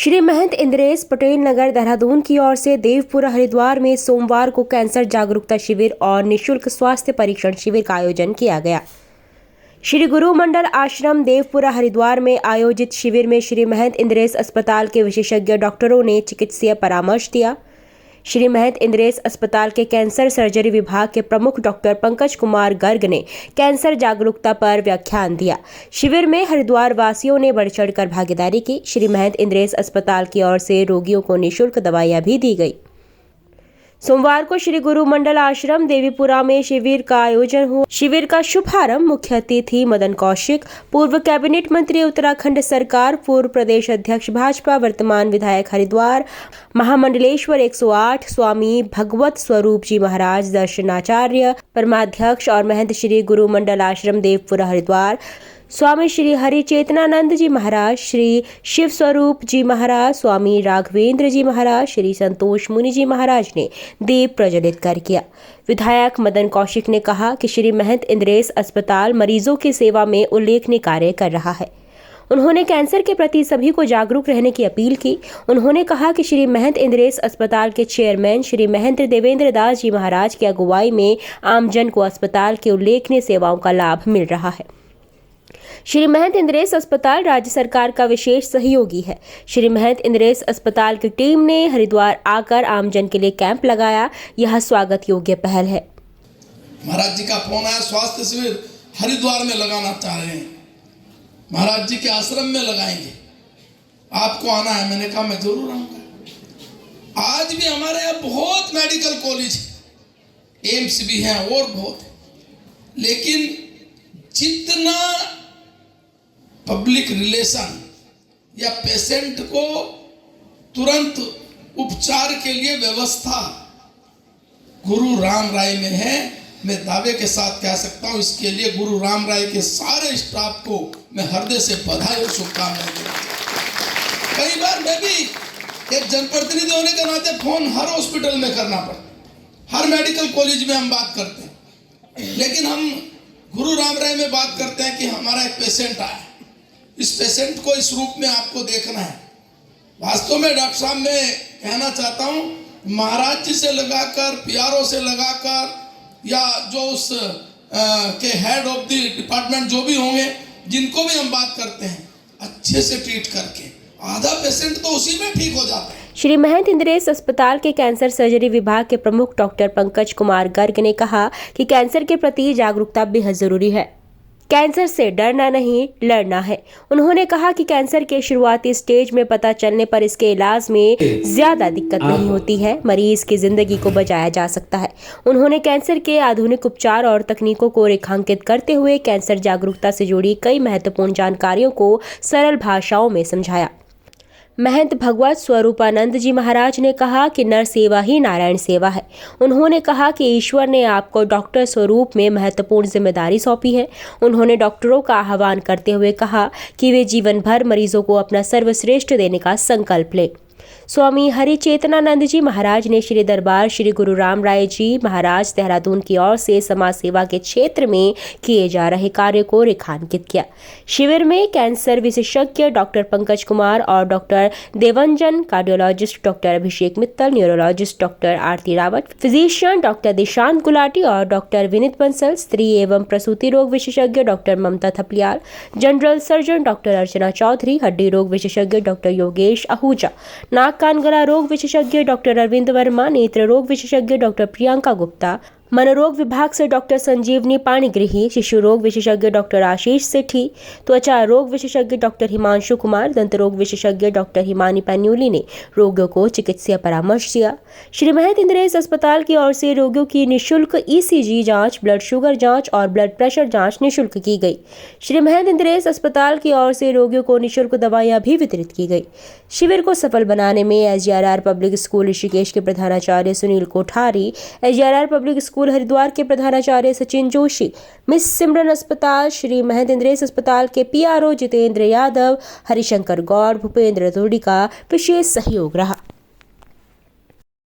श्री महंत इंद्रेश पटेल नगर देहरादून की ओर से देवपुरा हरिद्वार में सोमवार को कैंसर जागरूकता शिविर और निःशुल्क स्वास्थ्य परीक्षण शिविर का आयोजन किया गया। श्री गुरु मंडल आश्रम देवपुरा हरिद्वार में आयोजित शिविर में श्री महंत इंद्रेश अस्पताल के विशेषज्ञ डॉक्टरों ने चिकित्सीय परामर्श दिया। श्री महंत इंद्रेश अस्पताल के कैंसर सर्जरी विभाग के प्रमुख डॉक्टर पंकज कुमार गर्ग ने कैंसर जागरूकता पर व्याख्यान दिया। शिविर में हरिद्वार वासियों ने बढ़ चढ़कर भागीदारी की। श्री महंत इंद्रेश अस्पताल की ओर से रोगियों को निःशुल्क दवाइयां भी दी गई। सोमवार को श्री गुरु मंडल आश्रम देवीपुरा में शिविर का आयोजन हुआ। शिविर का शुभारंभ मुख्य अतिथि मदन कौशिक, पूर्व कैबिनेट मंत्री उत्तराखंड सरकार, पूर्व प्रदेश अध्यक्ष भाजपा, वर्तमान विधायक हरिद्वार, महामंडलेश्वर 108 स्वामी भगवत स्वरूप जी महाराज, दर्शनाचार्य, परमाध्यक्ष और महंत श्री गुरु मंडल आश्रम देवपुरा हरिद्वार, स्वामी श्री हरि चेतनानंद जी महाराज, श्री शिव स्वरूप जी महाराज, स्वामी राघवेंद्र जी महाराज, श्री संतोष मुनि जी महाराज ने दीप प्रज्वलित कर किया। विधायक मदन कौशिक ने कहा कि श्री महंत इंद्रेश अस्पताल मरीजों की सेवा में उल्लेखनीय कार्य कर रहा है। उन्होंने कैंसर के प्रति सभी को जागरूक रहने की अपील की। उन्होंने कहा कि श्री महंत इंद्रेश अस्पताल के चेयरमैन श्री महंत देवेंद्र दास जी महाराज की अगुवाई में आमजन को अस्पताल की उल्लेखनीय सेवाओं का लाभ मिल रहा है। श्री महंत इंद्रेश अस्पताल राज्य सरकार का विशेष सहयोगी है। श्री महंत इंद्रेश अस्पताल की टीम ने हरिद्वार आकर आमजन के लिए कैंप लगाया। यह स्वागत योग्य पहल है। महाराज जी का फोन आया, स्वास्थ्य शिविर हरिद्वार में लगाना चाह रहे हैं, महाराज जी के आश्रम में लगाएंगे, आपको आना है। मैंने कहा मैं जरूर आऊंगा। आज भी हमारे यहाँ बहुत मेडिकल कॉलेज, एम्स भी हैं और बहुत, लेकिन जितना पब्लिक रिलेशन या पेशेंट को तुरंत उपचार के लिए व्यवस्था गुरु राम राय में है, मैं दावे के साथ कह सकता हूं। इसके लिए गुरु राम राय के सारे स्टाफ को मैं हृदय से बधाई और शुभकामनाएं देता हूं। कई बार मैं भी एक जनप्रतिनिधि होने के नाते फोन हर हॉस्पिटल में करना पड़ता, हर मेडिकल कॉलेज में हम बात करते हैं, लेकिन हम गुरु राम राय में बात करते हैं कि हमारा एक पेशेंट आया, इस पेशेंट को इस रूप में आपको देखना है। वास्तव में डॉक्टर साहब मैं कहना चाहता हूं, महाराज जी से लगाकर, पीआरओ से लगाकर, या जो उस के हेड ऑफ द डिपार्टमेंट जो भी होंगे, जिनको भी हम बात करते हैं, अच्छे से ट्रीट करके आधा पेशेंट तो उसी में ठीक हो जाता है। श्री महंत इंद्रेश अस्पताल के कैंसर सर्जरी विभाग के प्रमुख डॉक्टर पंकज कुमार गर्ग ने कहा कि कैंसर के प्रति जागरूकता बेहद जरूरी है। कैंसर से डरना नहीं, लड़ना है। उन्होंने कहा कि कैंसर के शुरुआती स्टेज में पता चलने पर इसके इलाज में ज्यादा दिक्कत नहीं होती है, मरीज की जिंदगी को बचाया जा सकता है। उन्होंने कैंसर के आधुनिक उपचार और तकनीकों को रेखांकित करते हुए कैंसर जागरूकता से जुड़ी कई महत्वपूर्ण जानकारियों को सरल भाषाओं में समझाया। महंत भगवत स्वरूपानंद जी महाराज ने कहा कि नर सेवा ही नारायण सेवा है। उन्होंने कहा कि ईश्वर ने आपको डॉक्टर स्वरूप में महत्वपूर्ण जिम्मेदारी सौंपी है। उन्होंने डॉक्टरों का आह्वान करते हुए कहा कि वे जीवन भर मरीजों को अपना सर्वश्रेष्ठ देने का संकल्प लें। स्वामी हरि चेतनानंद जी महाराज ने श्री दरबार श्री गुरु राम राय जी महाराज देहरादून की ओर से समाज सेवा के क्षेत्र में किए जा रहे कार्य को रेखांकित किया। शिविर में कैंसर विशेषज्ञ डॉक्टर पंकज कुमार और डॉक्टर देवंजन, कार्डियोलॉजिस्ट डॉक्टर अभिषेक मित्तल, न्यूरोलॉजिस्ट डॉक्टर आरती रावत, फिजिशियन डॉक्टर दिशांत गुलाटी और डॉक्टर विनीत बंसल, स्त्री एवं प्रसूति रोग विशेषज्ञ डॉक्टर ममता थपलियाल, जनरल सर्जन डॉक्टर अर्चना चौधरी, हड्डी रोग विशेषज्ञ डॉक्टर योगेश आहूजा, नाक कान गला रोग विशेषज्ञ डॉक्टर अरविंद वर्मा, नेत्र रोग विशेषज्ञ डॉक्टर प्रियंका गुप्ता, मनोरोग विभाग से डॉक्टर संजीवनी पाणिग्रही, शिशु रोग विशेषज्ञ डॉक्टर आशीष सेठी, त्वचा रोग विशेषज्ञ डॉक्टर हिमांशु कुमार, दंत रोग विशेषज्ञ डॉक्टर हिमानी पैन्यूली ने रोगियों को चिकित्सीय परामर्श दिया। श्री महंत इंद्रेश अस्पताल की ओर से रोगियों की निःशुल्क ईसीजी जांच, ब्लड शुगर जांच और ब्लड प्रेशर जांच निःशुल्क की गई। श्री महंत इंद्रेश अस्पताल की ओर से रोगियों को निःशुल्क दवाइयां भी वितरित की गई। शिविर को सफल बनाने में एसजीआरआर पब्लिक स्कूल ऋषिकेश के प्रधानाचार्य सुनील कोठारी, एसजीआरआर पब्लिक स्कूल हरिद्वार के प्रधानाचार्य सचिन जोशी, मिस सिमरन अस्पताल, श्री महंत इंद्रेश अस्पताल के पीआरओ जितेंद्र यादव, हरिशंकर गौड़, भूपेंद्र तुर्डी का विशेष सहयोग रहा।